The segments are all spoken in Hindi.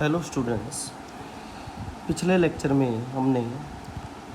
हेलो स्टूडेंट्स, पिछले लेक्चर में हमने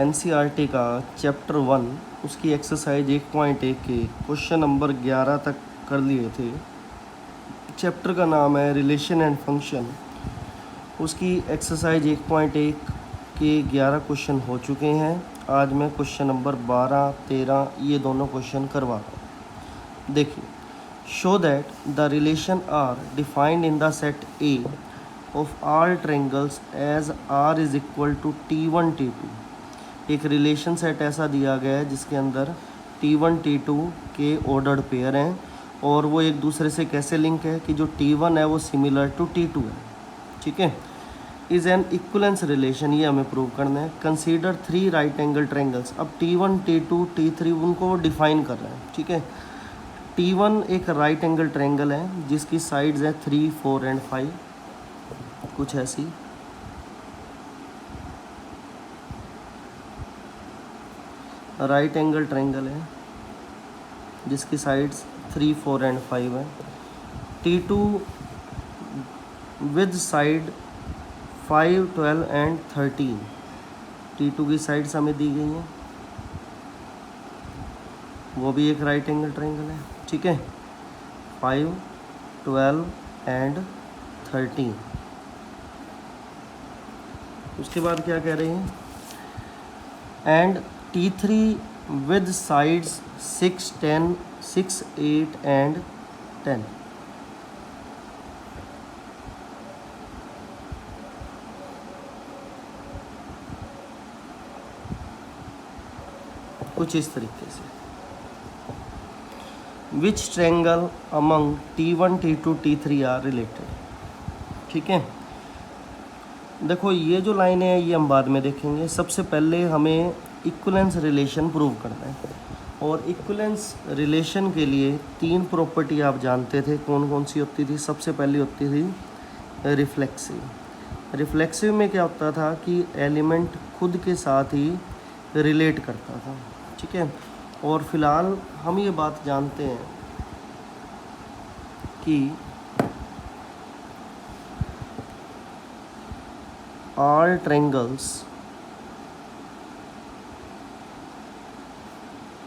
एनसीईआरटी का चैप्टर 1 उसकी एक्सरसाइज 1.1 के क्वेश्चन नंबर 11 तक कर लिए थे। चैप्टर का नाम है रिलेशन एंड फंक्शन। उसकी एक्सरसाइज 1.1 के 11 क्वेश्चन हो चुके हैं। आज मैं क्वेश्चन नंबर 12, 13 ये दोनों क्वेश्चन करवा रहा हूँ। देखिए, show that the relation R defined in the set A of all triangles as R is equal to T1 T2। एक रिलेशन सेट ऐसा दिया गया है जिसके अंदर T1 T2 के ऑर्डर्ड पेयर हैं और वो एक दूसरे से कैसे लिंक है कि जो T1 है वो सिमिलर टू T2 है। ठीक है, इज़ एन इक्वलेंस रिलेशन, ये हमें प्रूव करना है। Consider 3 right angle triangles. अब T1 T2 T3 उनको डिफाइन कर रहे हैं। ठीक है, T1 एक राइट एंगल ट्रायंगल है जिसकी साइड्स है 3, 4 एंड 5, कुछ ऐसी। राइट एंगल ट्रायंगल है जिसकी साइड्स 3, 4 एंड 5 है। T2 with side 5, 12 and 13। T2 की साइड्स हमें दी गई हैं, वो भी एक राइट एंगल ट्रायंगल है। ठीक है, 5, 12 एंड 13। उसके बाद क्या कह रहे हैं, and T3 with sides 6, 10, 6, 8 and 10। कुछ इस तरीके से। Which triangle among T1 T2 T3 are related. ठीक है, देखो ये जो लाइनें हैं ये हम बाद में देखेंगे। सबसे पहले हमें इक्वलेंस रिलेशन प्रूव करना है और इक्वलेंस रिलेशन के लिए 3 प्रॉपर्टी आप जानते थे कौन कौन सी होती थी। सबसे पहली होती थी रिफ्लेक्सिव। रिफ्लेक्सिव में क्या होता था कि एलिमेंट खुद के साथ ही रिलेट करता था। ठीक है, और फिलहाल हम ये बात जानते हैं कि all triangles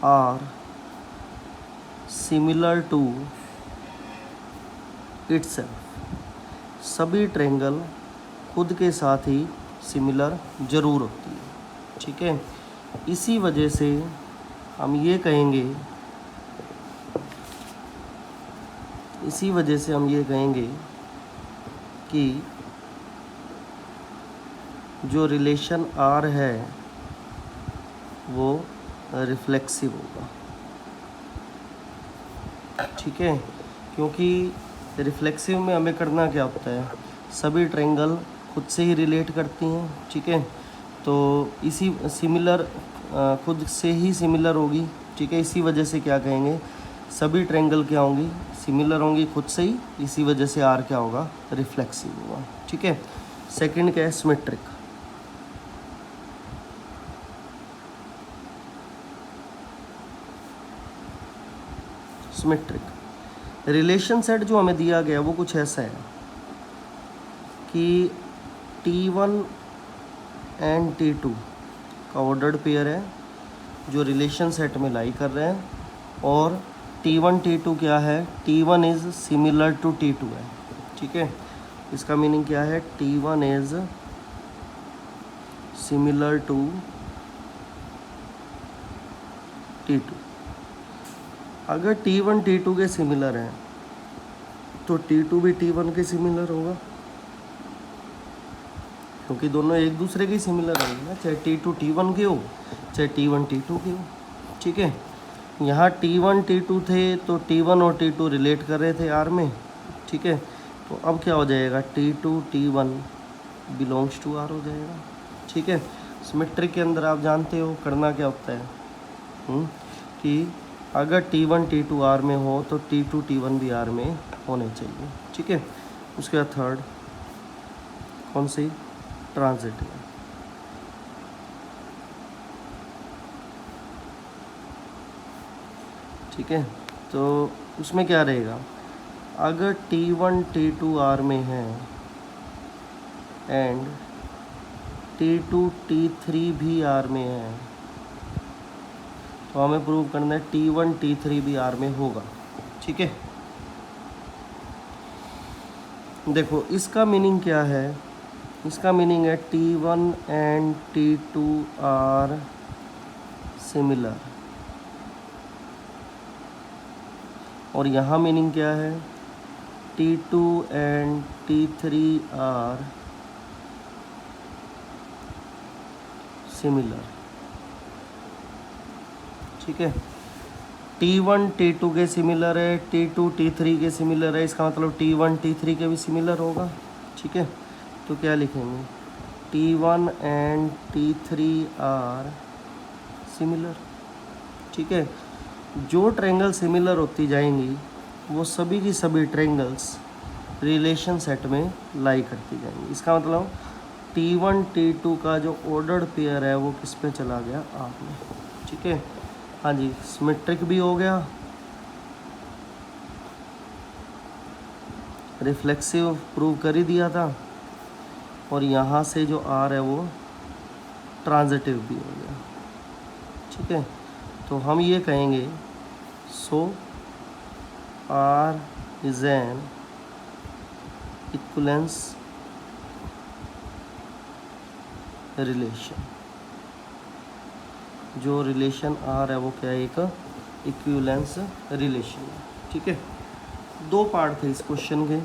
are similar to itself। सभी ट्रायंगल खुद के साथ ही सिमिलर ज़रूर होती है। ठीक है, इसी वजह से हम ये कहेंगे कि जो रिलेशन आर है वो रिफ्लेक्सिव होगा। ठीक है, क्योंकि रिफ्लेक्सिव में हमें करना क्या होता है, सभी ट्रायंगल खुद से ही रिलेट करती हैं। ठीक है, तो इसी सिमिलर खुद से ही सिमिलर होगी। ठीक है, इसी वजह से क्या कहेंगे, सभी ट्रायंगल क्या होंगी, सिमिलर होंगी खुद से ही। इसी वजह से आर क्या होगा, रिफ्लेक्सिव होगा। ठीक है, सेकंड क्या है, सिमेट्रिक। सिमेट्रिक रिलेशन सेट जो हमें दिया गया वो कुछ ऐसा है कि T1 एंड T2 का ऑर्डर्ड पेयर है जो रिलेशन सेट में लाई कर रहे हैं, और T1 T2 क्या है, T1 is similar to T2 है। ठीक है, इसका मीनिंग क्या है, T1 is similar to T2। अगर T1 T2 के सिमिलर हैं तो T2 भी T1 के सिमिलर होगा, क्योंकि दोनों एक दूसरे के सिमिलर होंगे ना, चाहे T2 T1 के हो चाहे T1 T2 के हो। ठीक है, यहाँ T1 T2 थे तो T1 और T2 रिलेट कर रहे थे आर में। ठीक है, तो अब क्या हो जाएगा, T2 T1 belongs to are हो जाएगा। ठीक है, सिमेट्रिक के अंदर आप जानते हो करना क्या होता है कि अगर T1 T2 आर में हो तो T2 T1 भी आर में होने चाहिए। ठीक है, उसके बाद थर्ड कौन सी, ट्रांजिटिव। ठीक है, तो उसमें क्या रहेगा, अगर T1 T2 आर में है एंड T2 T3 भी आर में है, तो हमें प्रूव करना है T1 T3 भी आर में होगा। ठीक है, देखो इसका मीनिंग क्या है, इसका मीनिंग है T1 and T2 are similar, और यहाँ मीनिंग क्या है, T2 and T3 are similar. ठीक है, T1 T2 के सिमिलर है, T2 T3 के सिमिलर है, इसका मतलब T1 T3 के भी सिमिलर होगा। ठीक है, तो क्या लिखेंगे, T1 and T3 are similar. ठीक है, जो ट्रायंगल सिमिलर होती जाएंगी वो सभी की सभी ट्रायंगल्स रिलेशन सेट में लाई करती जाएंगी। इसका मतलब T1 T2 का जो ऑर्डर्ड पेयर है वो किस पे चला गया, आर में। ठीक है, हाँ जी, सिमेट्रिक भी हो गया, रिफ्लेक्सिव प्रूव कर ही दिया था, और यहाँ से जो आर है वो ट्रांजिटिव भी हो गया। ठीक है, तो हम ये कहेंगे so R is an equivalence relation. जो रिलेशन आर है वो क्या है, एक इक्विवेलेंस रिलेशन है। ठीक है, दो पार्ट थे इस क्वेश्चन के,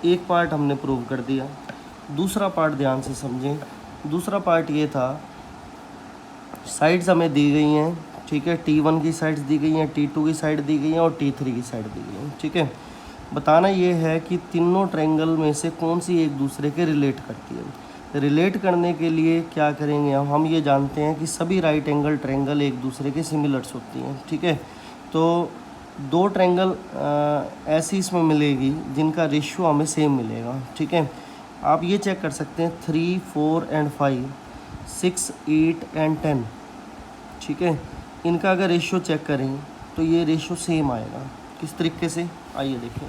एक पार्ट हमने प्रूव कर दिया, दूसरा पार्ट ध्यान से समझें। दूसरा पार्ट ये था, साइड्स हमें दी गई हैं। ठीक है, T1 की साइड्स दी गई हैं, T2 की साइड दी गई हैं और T3 की साइड दी गई हैं। ठीक है, बताना ये है कि तीनों ट्रायंगल में से कौन सी एक दूसरे के रिलेट करती है। रिलेट करने के लिए क्या करेंगे, हम ये जानते हैं कि सभी राइट एंगल ट्रायंगल एक दूसरे के सिमिलर्स होती हैं। ठीक है, तो दो ट्रायंगल ऐसी इसमें मिलेगी जिनका रेशियो हमें सेम मिलेगा। ठीक है, आप ये चेक कर सकते हैं 3, 4 एंड 5, 6, 8 एंड 10। ठीक है, इनका अगर रेशियो चेक करें तो ये रेशियो सेम आएगा। किस तरीके से, आइए देखें।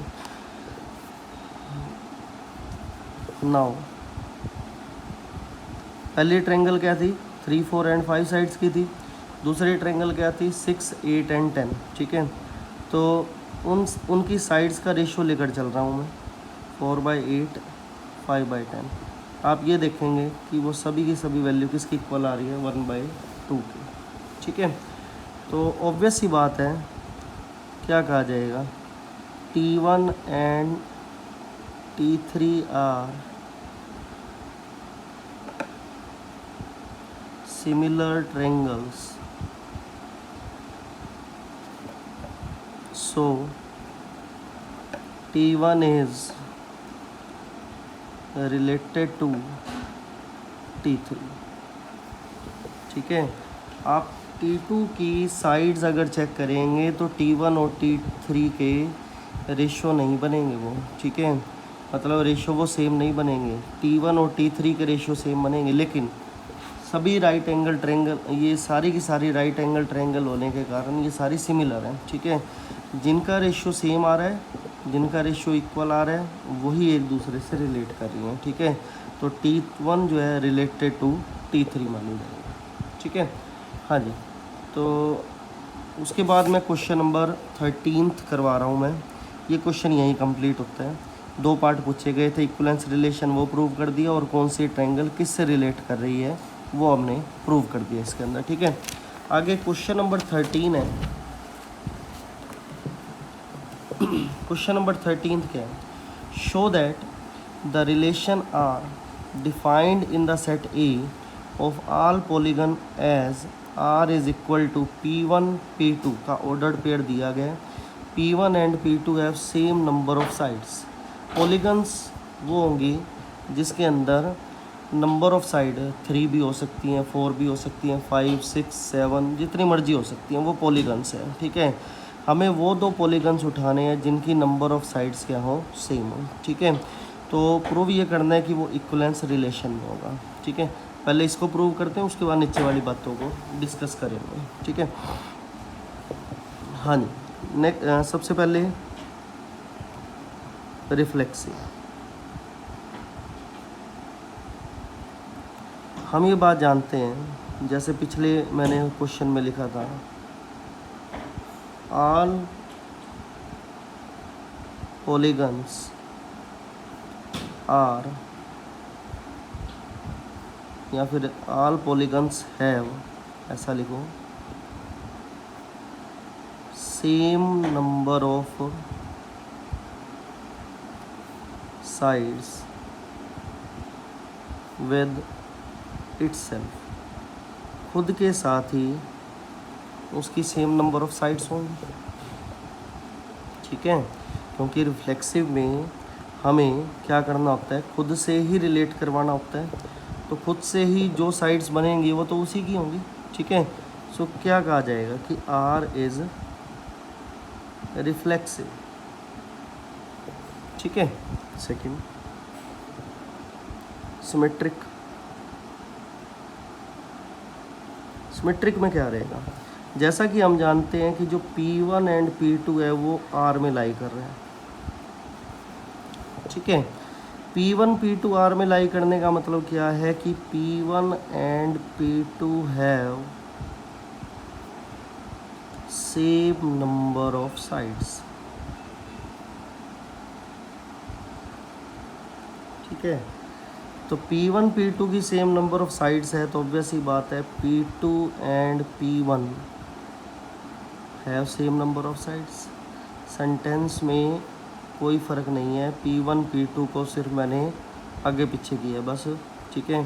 नाउ पहली ट्रायंगल क्या थी, 3, 4 एंड 5 साइड्स की थी। दूसरी ट्रायंगल क्या थी, 6, 8 एंड 10। ठीक है, तो उनकी साइड्स का रेशियो लेकर चल रहा हूँ मैं, 4/8, 5/10। आप ये देखेंगे कि वो सभी की सभी वैल्यू किसकी इक्वल आ रही है, 1/2 की। ठीक है, तो ऑब्वियस सी बात है, क्या कहा जाएगा, T1 and T3 are similar triangles, so T1 is related to T3। ठीक है, आप T2 की साइड्स अगर चेक करेंगे तो T1 और T3 के रेशियो नहीं बनेंगे वो। ठीक है, मतलब रेशियो वो सेम नहीं बनेंगे, T1 और T3 के रेशियो सेम बनेंगे, लेकिन सभी राइट एंगल ट्रायंगल, ये सारी की सारी राइट एंगल ट्रायंगल होने के कारण ये सारी सिमिलर हैं। ठीक है, जिनका रेशियो सेम आ रहा है, जिनका रेशियो इक्वल आ रहा है, वही एक दूसरे से रिलेट कर रही हैं। ठीक है, तो T1 जो है रिलेटेड टू T3 मानी जाएगी। ठीक है, हाँ जी, तो उसके बाद मैं क्वेश्चन नंबर 13 करवा रहा हूँ मैं। ये क्वेश्चन यहीं कंप्लीट होता है। दो पार्ट पूछे गए थे, इक्विवेलेंस रिलेशन वो प्रूव कर दिया, और कौन सी ट्रायंगल किस से रिलेट कर रही है वो हमने प्रूव कर दिया इसके अंदर। ठीक है, आगे क्वेश्चन नंबर 13 है। क्वेश्चन नंबर 13 क्या है, show that the relation R defined in the set A of all polygon as R is equal to P1 P2 का ऑर्डर्ड पेयर दिया गया है। P1 and P2 have same number of sides. Polygons वो होंगी जिसके अंदर नंबर ऑफ साइड 3 भी हो सकती हैं, 4 भी हो सकती हैं, 5, 6, 7 जितनी मर्जी हो सकती हैं, वो पॉलीगन्स हैं। ठीक है, हमें वो दो पॉलीगन्स उठाने हैं जिनकी नंबर ऑफ साइड्स क्या हो, सेम हो। ठीक है, तो प्रूव ये करना है कि वो इक्विवेलेंस रिलेशन में होगा। ठीक है, पहले इसको प्रूव करते हैं, उसके बाद नीचे वाली बातों को डिस्कस करेंगे। ठीक है, हाँ जी, सबसे पहले रिफ्लेक्सिव। हम ये बात जानते हैं, जैसे पिछले मैंने क्वेश्चन में लिखा था, ऑल polygons आर, या फिर ऑल polygons हैव, ऐसा लिखो, same number of sides with itself, खुद के साथ ही उसकी सेम नंबर ऑफ साइड्स होंगी। ठीक है, क्योंकि रिफ्लेक्सिव में हमें क्या करना होता है, खुद से ही रिलेट करवाना होता है, तो खुद से ही जो साइड्स बनेंगी वो तो उसी की होंगी। ठीक है, सो क्या कहा जाएगा कि आर इज रिफ्लेक्सिव। ठीक है, सेकंड सिमेट्रिक। सिमेट्रिक में क्या रहेगा, जैसा कि हम जानते हैं कि जो P1 एंड P2 है वो R में लाई कर रहे हैं। ठीक है, P1 P2 R में लाई करने का मतलब क्या है कि P1 and P2 have same number of sides. ठीक है, तो P1 P2 की सेम नंबर ऑफ साइड्स है, तो ऑब्वियस ही बात है P2 and P1 have same number of sides. Sentence में कोई फ़र्क नहीं है, P1 P2 को सिर्फ मैंने आगे पीछे किया बस। ठीक है,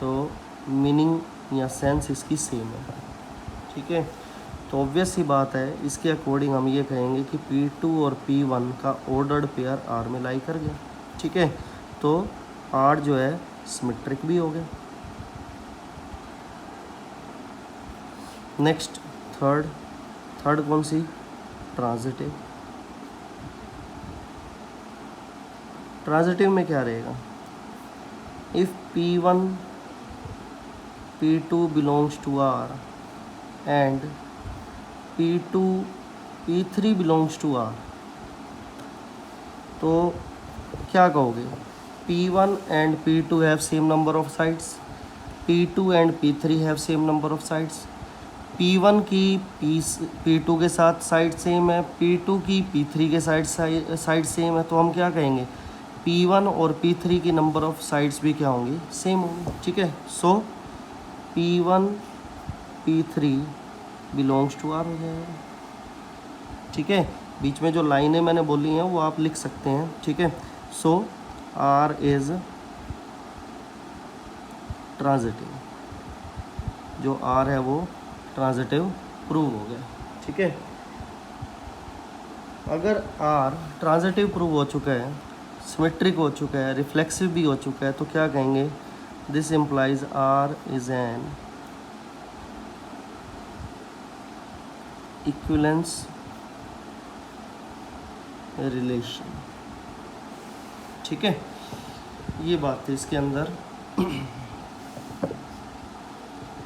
तो मीनिंग या सेंस इसकी सेम है। ठीक है, तो ऑब्वियस ही बात है, इसके अकॉर्डिंग हम ये कहेंगे कि P2 और P1 का ऑर्डर्ड पेयर R में लाई कर गया। ठीक है, तो R जो है सिमेट्रिक भी हो गया। नेक्स्ट थर्ड कौन सी, ट्रांजिटिव। ट्रांजिटिव में क्या रहेगा, if P1 P2 belongs to R and P2 P3 belongs to R, तो क्या कहोगे, P1 and P2 have same number of sides, P2 and P3 have same number of sides, P1 की P2 के साथ साइड सेम है, P2 की P3 के साइड सेम है, तो हम क्या कहेंगे, P1 और P3 की नंबर ऑफ साइड्स भी क्या होंगी, सेम होंगी। ठीक है, सो P1 P3 belongs to R हो जाएगा। ठीक है, बीच में जो लाइनें मैंने बोली हैं वो आप लिख सकते हैं। ठीक है, सो R इज ट्रांजिटिव, जो R है वो ट्रांजिटिव प्रूव हो गया। ठीक है, अगर R ट्रांजिटिव प्रूव हो चुका है, सिमेट्रिक हो चुका है, रिफ्लेक्सिव भी हो चुका है, तो क्या कहेंगे, this implies R is an equivalence relation. ठीक है, ये बात है इसके अंदर।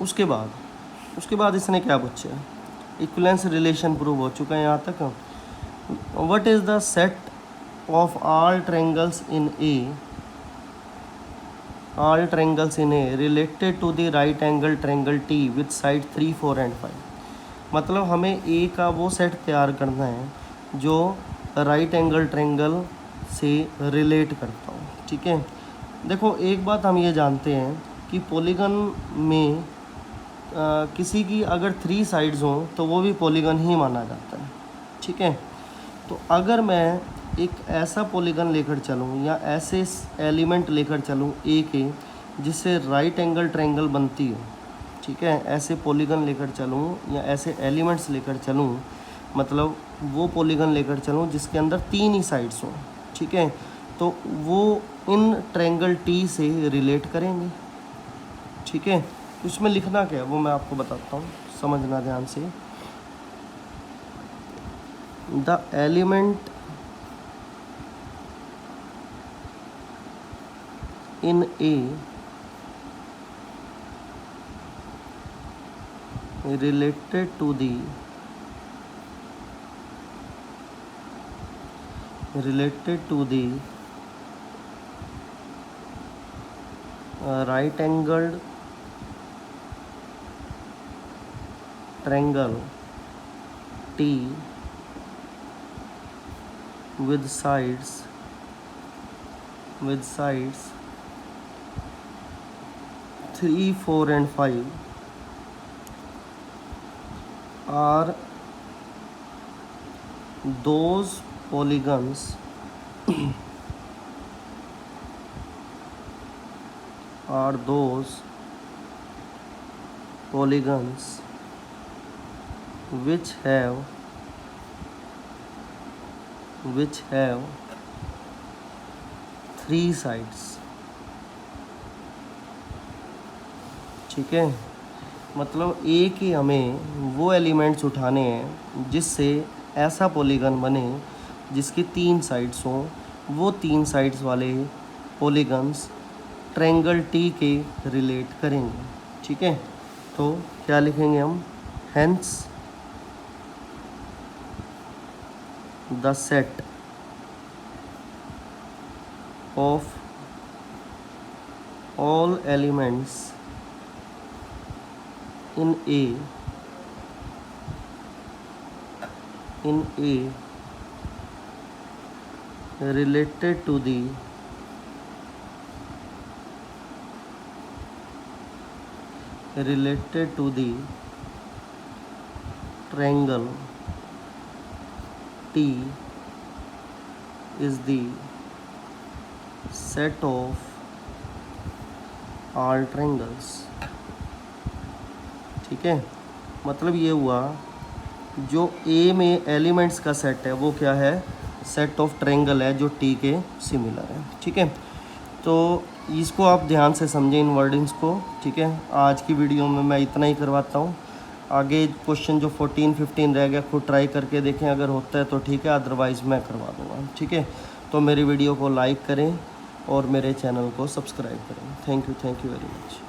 उसके बाद इसने क्या पूछा, इक्विवेलेंस रिलेशन प्रूव हो चुका है यहाँ तक। What is the set of all triangles in A related to the right angle triangle T with side 3, 4 and 5। मतलब हमें ए का वो सेट तैयार करना है जो राइट एंगल ट्रायंगल से रिलेट करता हूँ। ठीक है, देखो एक बात हम ये जानते हैं कि पॉलीगन में किसी की अगर 3 साइड्स हों तो वो भी पॉलीगन ही माना जाता है। ठीक है, तो अगर मैं एक ऐसा पॉलीगन लेकर चलूँ या ऐसे एलिमेंट लेकर चलूँ ए के जिससे राइट एंगल ट्रायंगल बनती हो, ठीक है, ऐसे पॉलीगन लेकर चलूँ या ऐसे एलिमेंट्स लेकर चलूँ, मतलब वो पॉलीगन लेकर चलूँ जिसके अंदर 3 ही साइड्स हों। ठीक है, तो वो इन ट्रायंगल T से रिलेट करेंगे। ठीक है, उसमें लिखना क्या है वो मैं आपको बताता हूँ, समझना ध्यान से। The element in A related to the right angled triangle T with sides 3, 4 and 5 are those polygons which have three sides। ठीक है, मतलब ए के हमें वो एलिमेंट्स उठाने हैं जिससे ऐसा पॉलीगन बने जिसकी 3 साइड्स हों। वो 3 साइड्स वाले पॉलीगन्स ट्रायंगल टी के रिलेट करेंगे। ठीक है, तो क्या लिखेंगे हम? Hence the set of all elements in A related to the triangle T is the set of all triangles। ठीक है, मतलब ये हुआ जो ए में एलिमेंट्स का सेट है वो क्या है? सेट ऑफ ट्रायंगल है जो टी के सिमिलर है। ठीक है, तो इसको आप ध्यान से समझें इन वर्डिंग्स को। ठीक है, आज की वीडियो में मैं इतना ही करवाता हूँ। आगे क्वेश्चन जो 14, 15 रह गया खुद ट्राई करके देखें, अगर होता है तो ठीक है, अदरवाइज़ मैं करवा दूँगा। ठीक है, तो मेरी वीडियो को लाइक करें और मेरे चैनल को सब्सक्राइब करें। Thank you very much.